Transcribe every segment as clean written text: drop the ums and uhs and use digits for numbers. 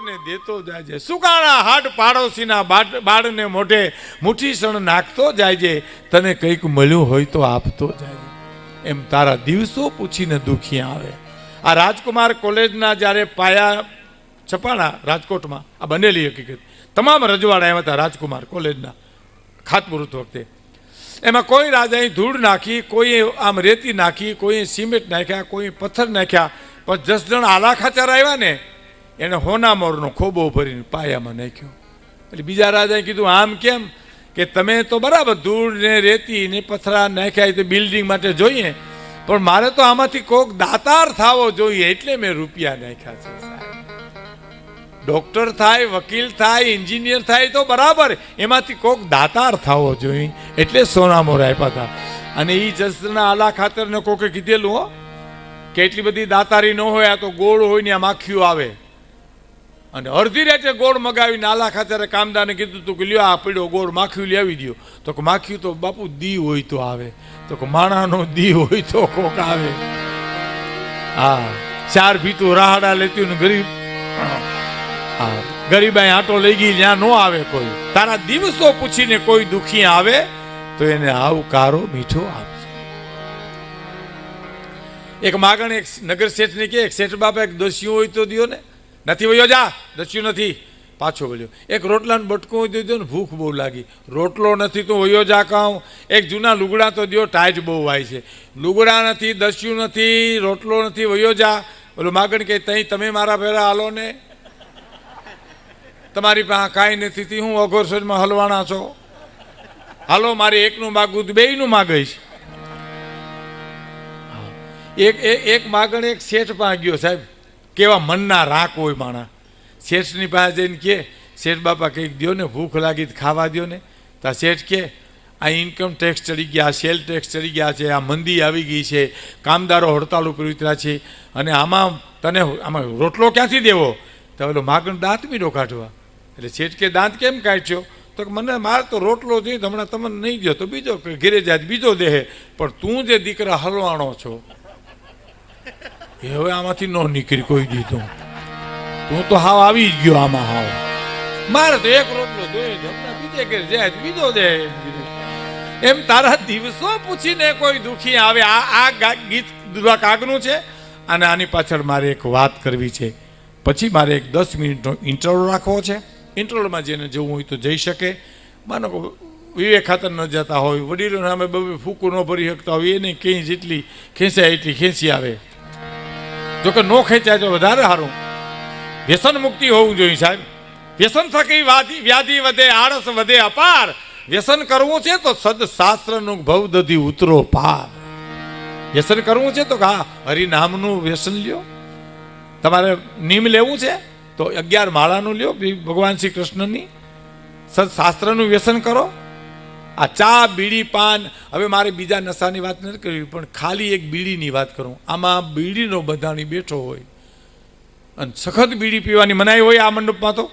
ને દેતો જાય છે, સુકાણા હાડ પાડોશીના બાળને મોઢે મુઠ્ઠી સણ નાખતો જાય છે, તને કંઈક મળ્યું હોય તો આપતો જાય. એમ તારા દિવસો પૂછીને દુખી આવે. આ રાજકુમાર કોલેજના જ્યારે પાયા છપાણા રાજકોટમાં, આ બનેલી હકીકત, તમામ રજવાડા એમાં હતા રાજકુમાર કોલેજના ખાતમુહૂર્ત વખતે. એમાં કોઈ રાજાએ ધૂળ નાખી, કોઈ આમ રેતી નાખી, કોઈ સિમેન્ટ નાખ્યા, કોઈ પથ્થર નાખ્યા, પણ 10 જણ આલા ખાચર આવ્યા ને એને હોનામોરનો ખોબો ભરીને પાયામાં નાખ્યો. એટલે બીજા રાજાએ કીધું આમ કેમ? કે તમે તો બરાબર ધૂળ ને રેતી ને પથરા નાખ્યા તો બિલ્ડિંગ માટે જોઈએ, પણ મારે તો આમાંથી કોક દાતાર થવો જોઈએ એટલે મેં રૂપિયા નાખ્યા છે. ડોક્ટર થાય, વકીલ થાય, એન્જિનિયર થાય તો બરાબર, એમાંથી કોક દાતાર થવો જોઈએ એટલે સોનામોર આપ્યા હતા. અને એ જસના આલા ખાતરને કોકે કીધેલું હો કે એટલી બધી દાતારી ન હોય, આ તો ગોળ હોય ને આ માખીઓ આવે. અને અડધી રાતે ગોળ મગાવીને આલા ખાતરે કામદારને કીધું તું કે લ્યો આ પીડ્યો ગોળ માખીયું લાવી દો. તો કે માખીયું તો બાપુ દી હોય તો આવે, તો કે માણાનો દી હોય તો કોક આવે. હા, 4 ભીતું રાહડા લેતી ને ગરીબ ગરીબાઈ આટો લઈ ગઈ ત્યાં નો આવે કોઈ. તારા દિવસો પૂછીને કોઈ દુખી આવે તો એને આવકારો મીઠો આપજો. એક માગણ એક નગર શેઠને કે એક શેઠ બાપા એક દસ્યું હોય તો દિયો ને. નથી વયો જા, દસ્યું નથી, પાછો વળ્યો. એક રોટલાનું બટકું હોય તો દો ને, ભૂખ બહુ લાગી. રોટલો નથી તો વયો જા કહું. એક જૂના લુગડા તો દો, ટાઈટ બહુ વાય છે. લુગડા નથી, દસ્યું નથી, રોટલો નથી, વયો જા. ઓલું માગણ કે તઈ તમે મારા ભેરા હાલો ને, તમારી પાસે કાંઈ નથી, હું અઘોરસોજમાં હલવાણા છો, હાલો મારે એકનું માગું બેયનું માગીશ. એક માગણ એક શેઠ પાસે ગયો. સાહેબ કેવા મનના રાખ હોય માણા. શેઠની પાસે જઈને કે શેઠ બાપા કંઈક દો ને, ભૂખ લાગી ખાવા દો ને. તો શેઠ કે આ ઇન્કમ ટેક્સ ચડી ગયા, સેલ ટેક્સ ચડી ગયા છે, આ મંદી આવી ગઈ છે, કામદારો હડતાલ ઉપર ઉતર્યા છે, અને આમાં તને આમાં રોટલો ક્યાંથી દેવો? તો ઓલો માગણ દાંત મીડો કાઢવા. એટલે શેઠ કે દાંત કેમ કાઢ્યો? તો મને મારે તો રોટલો જોઈએ, હમણાં તમને નહીં દો તો બીજો ઘેરે જાય બીજો દેહે, પણ તું જે દીકરા હલવાણો છો એ હવે આમાંથી ન નીકળી કોઈ દીધું. તું તો હાવ આવી જ ગયો આમાં. હાવ મારે તો એક રોટલો જોઈએ, હમણાં બીજે ઘેર જાય બીજો દે. એમ તારા દિવસો પૂછીને કોઈ દુખી આવે. આ ગીત દુરા કાગનું છે, અને આની પાછળ મારે એક વાત કરવી છે. પછી મારે એક 10 મિનિટનો ઇન્ટરવ્યુ રાખવો છે. ઇન્ટરવ્યુમાં જેને જવું હોય તો જઈ શકે. માનો કે વિવેક ખાતર ન જતા હોય, વડીલો સામે બબે ફૂકું ન ભરી શકતા હોય, એને ક્યાંય જેટલી ખેંચાય એટલી ખેંચી આવે. જોકે ન ખેંચાય તો વધારે સારું. વ્યસન મુક્તિ હોવું જોઈએ સાહેબ. વ્યસન થકી વ્યાધિ વધે, આળસ વધે અપાર. વ્યસન કરવું છે તો સદશાસ્ત્રનું ભવદધી ઉતરો પાર. વ્યસન કરવું છે તો હા હરિનામનું વ્યસન લ્યો. તમારે નીમ લેવું છે તો 11 માળાનું લ્યો ભગવાન શ્રી કૃષ્ણની. સદશાસ્ત્રનું વ્યસન કરો. આ ચા, બીડી, પાન, હવે મારે બીજા નશાની વાત નથી કરવી, પણ ખાલી એક બીડીની વાત કરું. આમાં બીડીનો બધાની બેઠો હોય અને સખત બીડી પીવાની મનાઈ હોય આ મંડપમાં તો,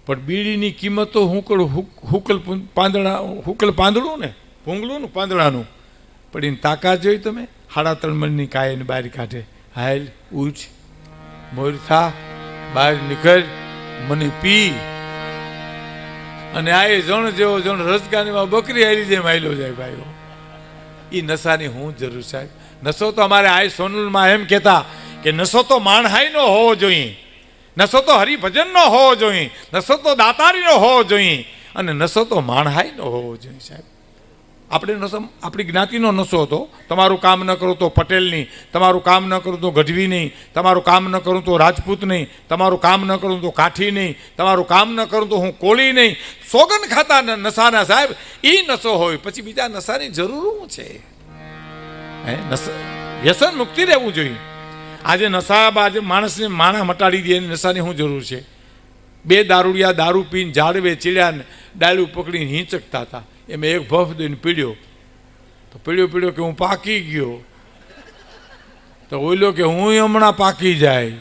પણ બીડીની કિંમત તો હુકલ પાંદડું ને ભૂંગળું પાંદડાનું, પણ એની તાકાત જોઈ તમે. 3.5 મણની કાયને બહાર કાઢે. હાલ ઉઠ, મોર થા, બહાર નીકળ, મને પી. અને આ જણ જેવો જણ રજગાનીમાં બકરી હારી જેમ હાલ્યો જાય ભાઈઓ. એ નશાની હું જરૂર સાહેબ? નશો તો અમારે આ સોનલમાં એમ કહેતા કે નશો તો માણહાઈનો હોવો જોઈએ, નશો તો હરિભજનનો હોવો જોઈએ, નશો તો દાતારીનો હોવો જોઈએ, અને નશો તો માણહાઈનો હોવો જોઈએ સાહેબ. આપણે નશો આપણી જ્ઞાતિનો નશો હતો. તમારું કામ ન કરું તો પટેલ નહીં, તમારું કામ ન કરું તો ગઢવી નહીં, તમારું કામ ન કરું તો રાજપૂત નહીં, તમારું કામ ન કરું તો કાઠી નહીં, તમારું કામ ન કરું તો હું કોળી નહીં. સોગન ખાતા નશાના સાહેબ એ નશો હોય. પછી બીજા નશાની જરૂર શું છે? વ્યસન મુક્તિ રહેવું જોઈએ. આજે નશાબાજ માણસને માણા મટાડી દે, નશાની શું જરૂર છે? 2 દારૂડિયા દારૂ પીને ઝાડવે ચીડ્યા ને ડાળું પકડીને હિંચકતા હતા. એમાં એક ભફ દઈને પીડ્યો તો પીડ્યો કે હું પાકી ગયો. તો ઓઈલો કે હું હમણાં પાકી જાય.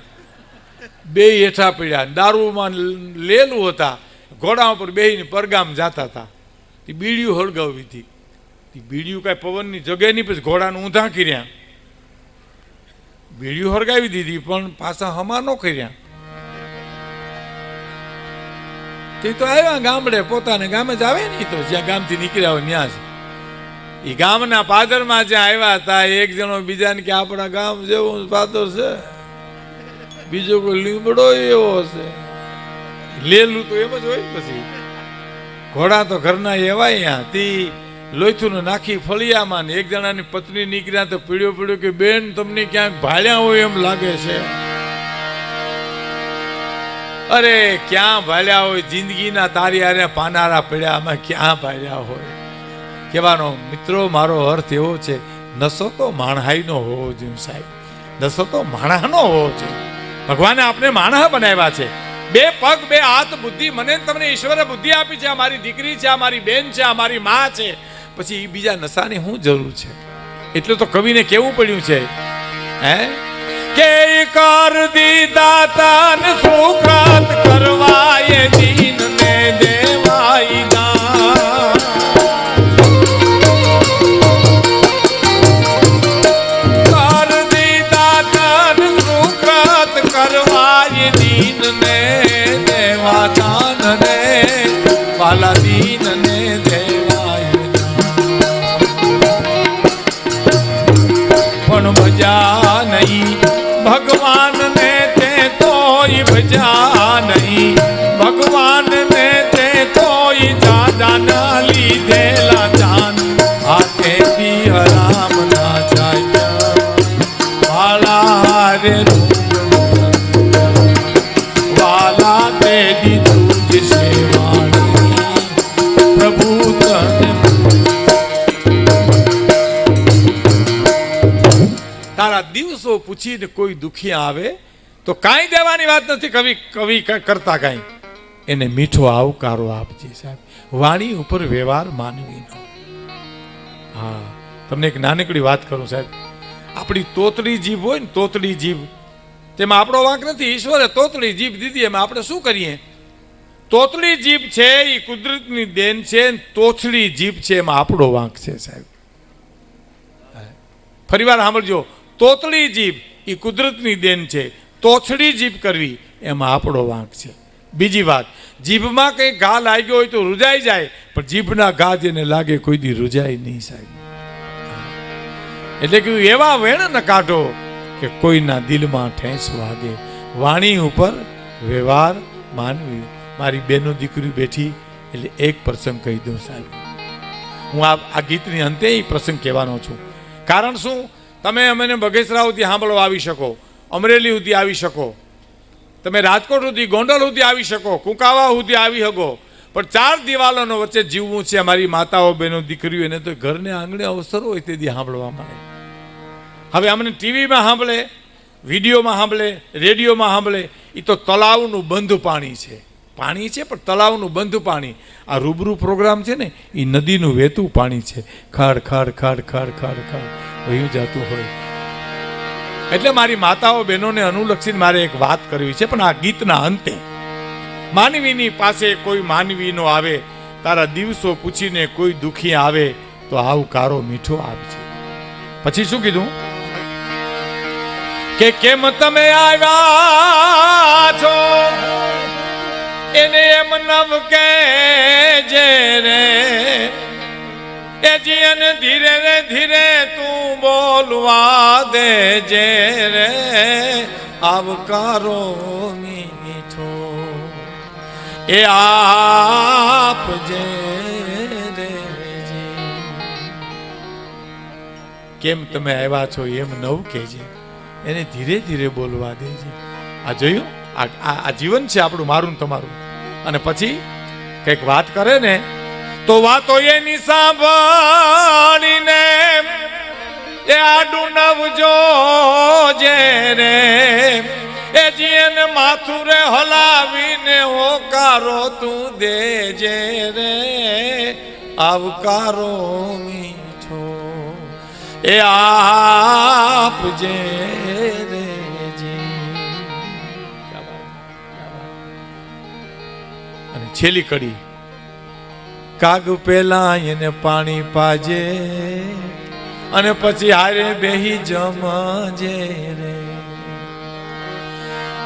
2 હેઠા પીડ્યા, દારૂમાં લેલું હતા, ઘોડા ઉપર બેહીને પરગામ જતા હતા. એ બીડીયું હળગાવી હતી. એ બીડીયું કાંઈ પવનની જગ્યાએ નહીં, પછી ઘોડાને ઊંધા કર્યા. બીડીયું હળગાવી દીધી પણ પાછા હમા ન કર્યા. તે તો આવ્યા ગામડે, પોતાને ગામે જ આવે ને, તો જ્યાં ગામથી નીકળ્યા હોય ત્યાં જ. એ ગામના પાદરમાં જ્યાં આવ્યા હતા, એક જણો બીજાને કે આપણા ગામ જેવું પાદર છે, બીજો કોઈ લીમડો એવો છે. લેલું તો એમ જ હોય. પછી ઘોડા તો ઘરના એવા અહીંયા તી લોહીથું નાખી ફળિયામાં, ને એક જણાની પત્ની નીકળ્યા તો પીડ્યો પીડ્યો કે બેન તમને ક્યાંક ભાળ્યા હોય એમ લાગે છે. અરે ક્યાં ભાળ્યા હોય, જિંદગીના તારી આરે પાનારા પડ્યા, આમાં ક્યાં ભાળ્યા હોય. કહેવાનો મિત્રો મારો અર્થ એવો છે, નશો તો માણહાઈનો હોવો જોઈએ સાહેબ, નશો તો માણસનો હોવો જોઈએ. ભગવાને આપણે માણસ બનાવ્યા છે, બે પગ બે હાથ બુદ્ધિ મને તમને ઈશ્વરે બુદ્ધિ આપી છે. આ મારી દીકરી છે, આ મારી બેન છે, આ મારી માં છે, પછી બીજા નશાની શું જરૂર છે? એટલે તો કવિને કેવું પડ્યું છે હે કે કર દીધા તન સુખત કરવાય દીન ને દેવાય દાન. કર દીધા તન સુખત કરવાય દીન ને દેવા દાન રે વાલા દીન ને દેવાય પણ મજા નહીં ભગવાન ને તે તોય ભજા નહીં, ભગવાન ને તે તોય જાદા ના લીધેલા જાન. હાથેથી હરામ ના જાય વાલા રે વાલા તે દીધું જ સેવાણી પ્રભુ તને. તારા દિવસો પૂછીને કોઈ દુખી આવે તો કાંઈ દેવાની વાત નથી. કવિ કરતા કાંઈ એને મીઠો આવકારો આપજે સાહેબ. વાણી ઉપર વ્યવહાર માનવીનો. હા, તમને એક નાનકડી વાત કરું સાહેબ. આપણી તોતડી જીભ હોય ને, તોતડી જીભ, તેમાં આપણો વાંક નથી. ઈશ્વરે તોતડી જીભ દીધી, એમાં આપણે શું કરીએ? તોતડી જીભ છે એ કુદરતની દેન છે, તોછડી જીભ છે એમાં આપણો વાંક છે સાહેબ. ફરી વાર સાંભળજો, તોતડી જીભ એ કુદરતની દેન છે, તોછડી જીભ કરવી એમાં આપણો વાંક છે. બીજી વાત, જીભમાં કંઈ ઘા લાગ્યો હોય તો રૂજાઈ જાય, પણ જીભના ઘા જેને લાગે કોઈ દી રૂજાય નહીં સાહેબ. એટલે કે એવા વેણ ન કાઢો કે કોઈના દિલમાં ઠેસ વાગે. વાણી ઉપર વ્યવહાર માનવી. મારી બેનો દીકરી બેઠી એટલે એક પ્રસંગ કહી દઉં સાહેબ. હું આ ગીતની અંતે પ્રસંગ કહેવાનો છું. કારણ શું, તમે અમને બગેસરા સુધી સાંભળવા આવી શકો, અમરેલી સુધી આવી શકો, તમે રાજકોટ સુધી, ગોંડલ સુધી આવી શકો, કુંકાવા સુધી આવી શકો, પણ ચાર દિવાલોનો વચ્ચે જીવવું છે. અમારી માતાઓ બહેનો દીકરીઓ એને તો ઘરને આંગણે અવસર હોય તેથી સાંભળવા મળે. હવે અમને ટીવીમાં સાંભળે, વિડીયોમાં સાંભળે, રેડિયોમાં સાંભળે, એ તો તળાવનું બંધ પાણી છે. પાણી છે પણ તળાવનું બંધ પાણી. આ રૂબરૂ પ્રોગ્રામ છે ને એ નદીનું વહેતું પાણી છે. ખડ ખડ ખડ ખડ ખડ ખડ વહ્યું જતું હોય. એટલે મારી માતાઓ બહેનોને અનુલક્ષીને મારે એક વાત કરવી છે. પણ આ ગીતના અંતે માનવીની પાસે કોઈ માનવી નો આવે, તારા દિવસો પૂછીને કોઈ દુખી આવે તો આવકારો મીઠો આપજે. પછી શું કીધું કે કેમ તમે આવ્યા છો એને એમ નવ કે જે રે એ જીન ધીરે રે ધીરે તું બોલવા દે જે રે આવકારો મીઠો એ આપજે રે. કેમ તમે આવ્યા છો એમ નવ કેજે, એને ધીરે ધીરે બોલવા દેજે. આ જોયું, આ જીવન છે આપણું, મારું તમારું. અને પછી કઈક વાત કરે ને તો વાતો એની સાંભળીને એ આડું નવજો જે રે એ જીન માથું રે હલાવીને હોકારો તું દેજે રે આવકારો મીઠો એ આપજે રે. અને છેલ્લી કડી, કાગ પેલા એને પાણી પાજે અને પછી હારે બેહી જમજે રે.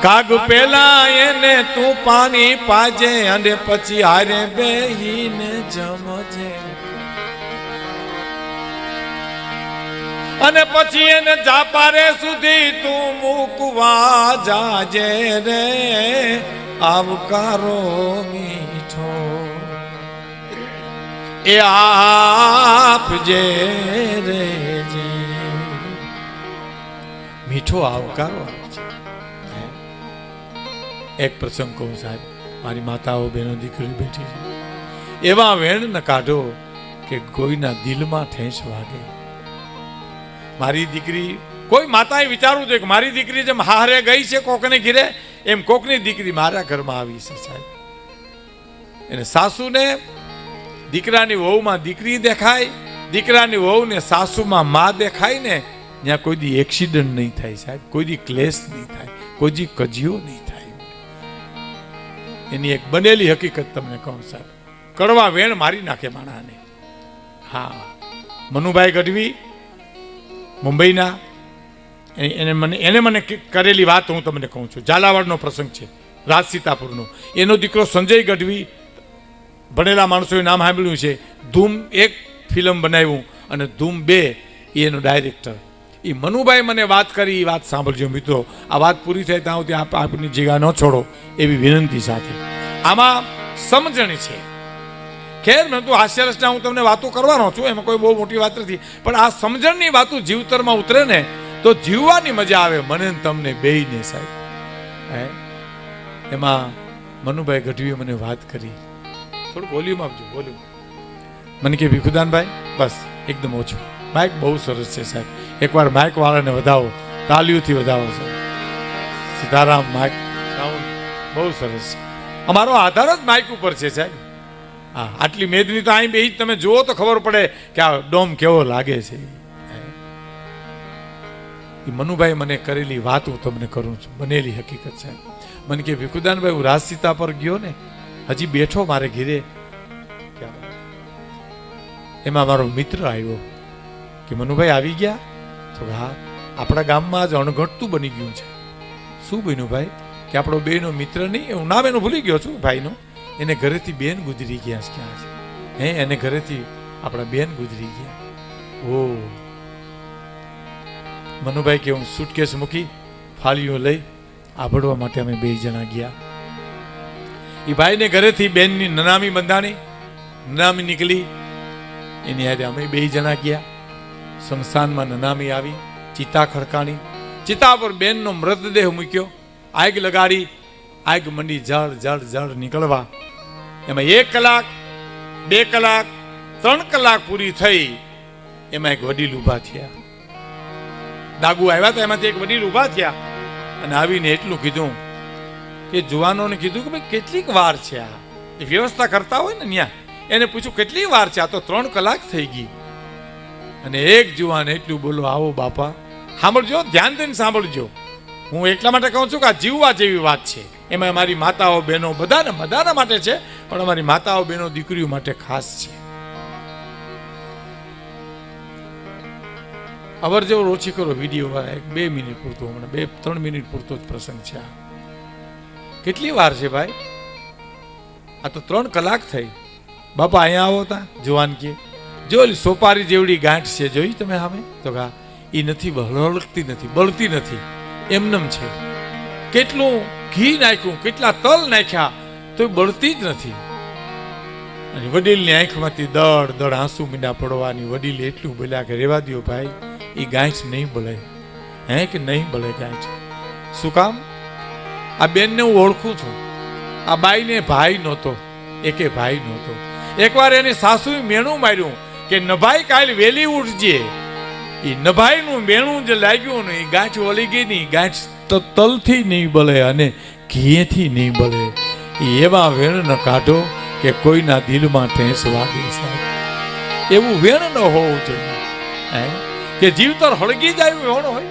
કાગ પેલા એને તું પાણી પાજે અને પછી હારે બેહીને જમજે અને પછી એને જાપારે સુધી તું મૂકવા જાજે રે આવકારો મીઠો એ આપજે રે મીઠો આવકારો આપજે. એક પ્રસંગ કહું સાહેબ, મારી માતાઓ બહેનો દીકરી બેઠી છે, એવા વેણ ન કાઢો કે કોઈના દિલમાં ઠેસ વાગે. મારી દીકરી, કોઈ માતાએ વિચારવું જોઈએ કે મારી દીકરી જેમ હારે ગઈ છે કોકને ઘીરે, એમ કોકની દીકરી મારા ઘરમાં આવી છે સાહેબ. એને સાસુને દીકરાની વહુમાં દીકરી દેખાય, દીકરાની વહુને સાસુમાં માં દેખાય ને, ત્યાં કોઈ દી એક્સિડન્ટ નહીં થાય સાહેબ, કોઈ દી ક્લેશ નહીં થાય, કોઈ દી કજિયો નહીં થાય. એની એક બનેલી હકીકત તમને કહું સાહેબ, કડવા વેણ મારી નાખે માણાને. હા, મનુભાઈ ગઢવી મુંબઈના, એને મને કરેલી વાત હું તમને કહું છું. ઝાલાવાડનો પ્રસંગ છે, રાજસીતાપુરનો. એનો દીકરો સંજય ગઢવી, ભણેલા માણસોએ નામ સાંભળ્યું છે, ધૂમ 1 ફિલ્મ બનાવ્યું અને ધૂમ 2 એનો ડાયરેક્ટર. એ મનુભાઈ મને વાત કરી, એ વાત સાંભળજો મિત્રો. આ વાત પૂરી થાય ત્યાં સુધી આપની જગ્યા ન છોડો એવી વિનંતી સાથે. આમાં સમજણ છે. ખેર મેં તો હાસ્યરસના હું તમને વાતો કરવાનો છું, એમાં કોઈ બહુ મોટી વાત નથી, પણ આ સમજણની વાતો જીવતરમાં ઉતરે ને તો જીવવાની મજા આવે મને ને તમને બેયને સાહેબ. એમાં મનુભાઈ ગઢવીએ મને વાત કરી, થોડું વોલ્યુમ આપજો, વોલ્યુમ. મને કે ભીખુદાનભાઈ બસ એકદમ ઓછું, માઇક બહુ સરસ છે સાહેબ, એકવાર માઇક વાળાને વધાવો, તાલીઓથી વધાવો સાહેબ. સીતારામ, માઇક સાઉન્ડ બહુ સરસ છે. અમારો આધાર જ માઇક ઉપર છે સાહેબ. હા, આટલી મેદની તો અહીં બેહી તમે જુઓ તો ખબર પડે કે આ ડોમ કેવો લાગે છે. એ મનુભાઈ મને કરેલી વાત હું તમને કરું છું, બનેલી હકીકત સાહેબ. મને કે ભીખુદાનભાઈ હું રાજસીતા પર ગયો ને, હજી બેઠો મારે ઘીરે, એમાં મારો મિત્ર આવ્યો કે મનુભાઈ આવી ગયા? તો હા, આપણા ગામમાં જ અણઘટતું બની ગયું છે. શું બન્યું ભાઈ? કે આપણો બેનો મિત્ર નહીં, હું નામ એનું ભૂલી ગયો છું ભાઈનો, એને ઘરેથી બેન ગુજરી ગયા ક્યાં છે. એને ઘરેથી આપણા બેન ગુજરી ગયા. ઓ મનુભાઈ કે હું સુટકેસ મૂકી ફાળીઓ લઈ આભડવા માટે અમે 2 જણા ગયા. એ ભાઈને ઘરેથી બેનની નનામી બંધાણી, નનામી નીકળી, એની હારે અમે 2 જણા ગયા. શમશાનમાં નનામી આવી, ચિતા ખડકાણી, ચિતા પર બેનનો મૃતદેહ મૂક્યો, આગ લગાડી, આગ મંડી જળ જળ જળ નીકળવા. એમાં 1 કલાક, 2 કલાક, 3 કલાક પૂરી થઈ. એમાં એક વડીલ ઊભા થયા, દાગુ આવ્યા હતા, એમાંથી એક વડીલ ઊભા થયા અને આવીને એટલું કીધું કે જુવાનોને કીધું કે ભાઈ કેટલીક વાર છે, આ એ વ્યવસ્થા કરતા હોય ને ત્યાં, એને પૂછ્યું કેટલી વાર છે? આ તો 3 કલાક થઈ ગઈ. અને એક જુવાન એટલું બોલો, આવો બાપા, સાંભળજો, ધ્યાન દઈને સાંભળજો. હું એટલા માટે કહું છું કે આ જીવવા જેવી વાત છે. એમાં અમારી માતાઓ બહેનો બધાના માટે છે, પણ અમારી માતાઓ બહેનો દીકરીઓ માટે ખાસ છે. અવર જવર ઓછી કરો વિડીયો, 2 મિનિટ પૂરતો, હમણાં 2-3 મિનિટ પૂરતો જ પ્રસંગ છે. આ કેટલી વાર છે ભાઈ? આ તો 3 કલાક થઈ. બાપા અહીંયા આવો તા, જુવાન કે જો સોપારી જેવડી ગાંઠ છે, જોઈ તમે સામે? તો હા, એ નથી, હળકતી નથી, બળતી નથી, એમનેમ છે. કેટલું ઘી નાખ્યું, કેટલા તલ નાખ્યા, તો બળતી જ નથી. અને વડીલની આંખમાંથી દળ દળ આંસુ મીંડા પડવાની. વડીલ એટલું બોલ્યા કે રેવા દો ભાઈ, એ ગાંઠ નહીં બળે. કે નહીં બળે ગાંઠ. શું કામ? આ બેનને હું ઓળખું છું. આ બાઈને ભાઈ નહોતો, એકે ભાઈ નહોતો. એકવાર એની સાસુએ મેણું માર્યું કે નભાઈ કાલ વેલી ઉઠજે. એ નભાઈનું મેણું જે લાગ્યું ને, એ ગાંઠ વળી ગઈ નહીં. ગાંઠ તો તલથી નહીં બળે અને ઘીએથી નહીં બળે. એવા વેણ ન કાઢો કે કોઈના દિલમાં ઠેસ વાગે સાહેબ. એવું વેણ ન હોવું જોઈએ કે જીવતર હળગી જાય એવું વેણ હોય.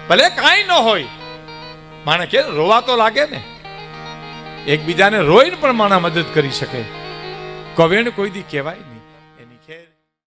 ભલે કાંઈ ન હોય, માણે કે રોવા તો લાગે ને, એકબીજાને રોઈને પણ માણા મદદ કરી શકે. કવેણ કોઈ દી કહેવાય.